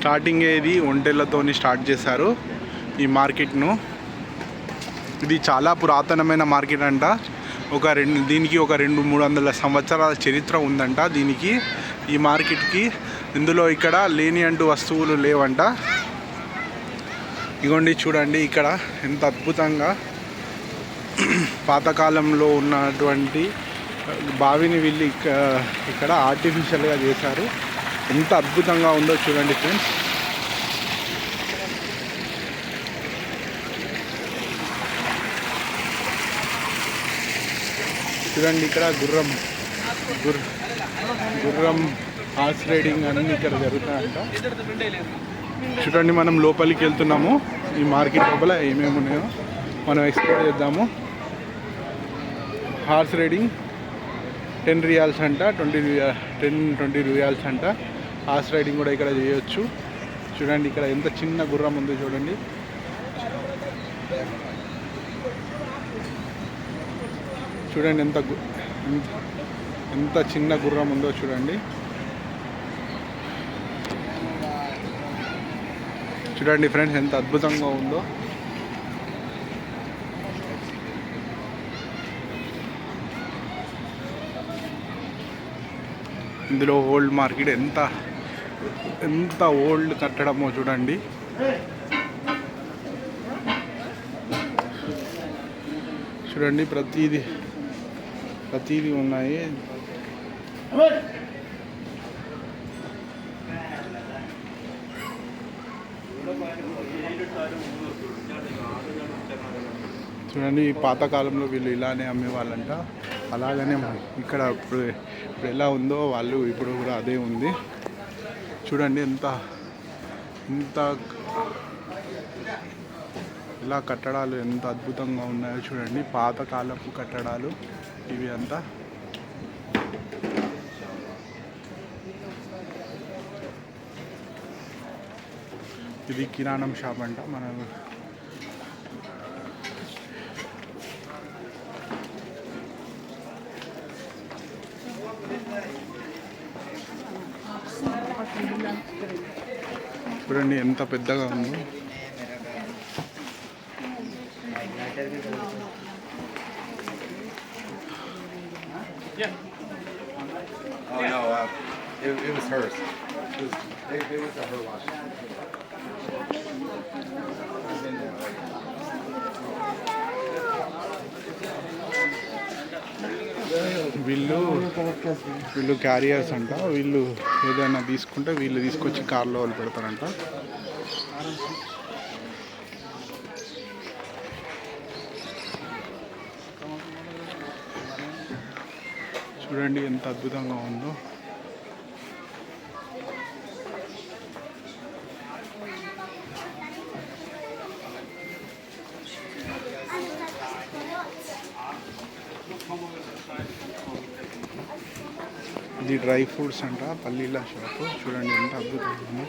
Starting ఇది ఒంటెలతో start చేశారు ఈ మార్కెట్ను. ఇది చాలా పురాతనమైన మార్కెట్ అంట. దీనికి ఒక 200-300 సంవత్సరాల చరిత్ర ఉందంట దీనికి, ఈ మార్కెట్కి. ఇందులో ఇక్కడ లేని అంటూ వస్తువులు లేవంట. ఇగోండి చూడండి ఇక్కడ ఎంత అద్భుతంగా పాతకాలంలో ఉన్నటువంటి బావిని వీళ్ళు ఇక్కడ ఆర్టిఫిషియల్గా చేశారు. ఎంత అద్భుతంగా ఉందో చూడండి ఫ్రెండ్స్. చూడండి ఇక్కడ గుర్రం హార్స్ రైడింగ్ అన్నీ ఇక్కడ జరుగుతాయంట. చూడండి మనం లోపలికి వెళ్తున్నాము. ఈ మార్కెట్ లోపల ఏమేమి ఉన్నాయో మనం ఎక్స్ప్లోర్ చేద్దాము. హార్స్ రైడింగ్ 10 రియాల్స్ అంట, 10-20 రియాల్స్ అంట. హార్స్ రైడింగ్ కూడా ఇక్కడ చేయొచ్చు. చూడండి ఇక్కడ ఎంత చిన్న గుర్రం ఉందో చూడండి. చూడండి ఎంత చిన్న గుర్రం ఉందో చూడండి. చూడండి ఫ్రెండ్స్ ఎంత అద్భుతంగా ఉందో. ఇందులో ఓల్డ్ మార్కెట్ ఎంత ఓల్డ్ కట్టడమో చూడండి. చూడండి ప్రతిదీ ఉన్నాయి. చూడండి పాతకాలంలో వీళ్ళు ఇలానే అమ్మేవాళ్ళంట. అలాగనే ఇక్కడ ఇప్పుడు ఎలా ఉందో వాళ్ళు ఇప్పుడు కూడా అదే ఉంది. చూడండి ఎంత ఇలా కట్టడాలు ఎంత అద్భుతంగా ఉన్నాయో చూడండి. పాతకాలపు కట్టడాలు ఇవి అంతా. ఇది కిరాణం షాప్ అంట. మనం చూడండి ఎంత పెద్దగా ఉందో. It was hers. It was her watch. వీళ్ళు క్యారియర్స్ అంట. వీళ్ళు ఏదైనా తీసుకుంటే వీళ్ళు తీసుకొచ్చి కార్లో వాళ్ళు పెడతారంట. చూడండి ఎంత అద్భుతంగా ఉందో. ఇది డ్రై ఫ్రూట్స్ అంట, పల్లీల షాపు. చూడండి ఎంత అద్భుతంగా ఉందో.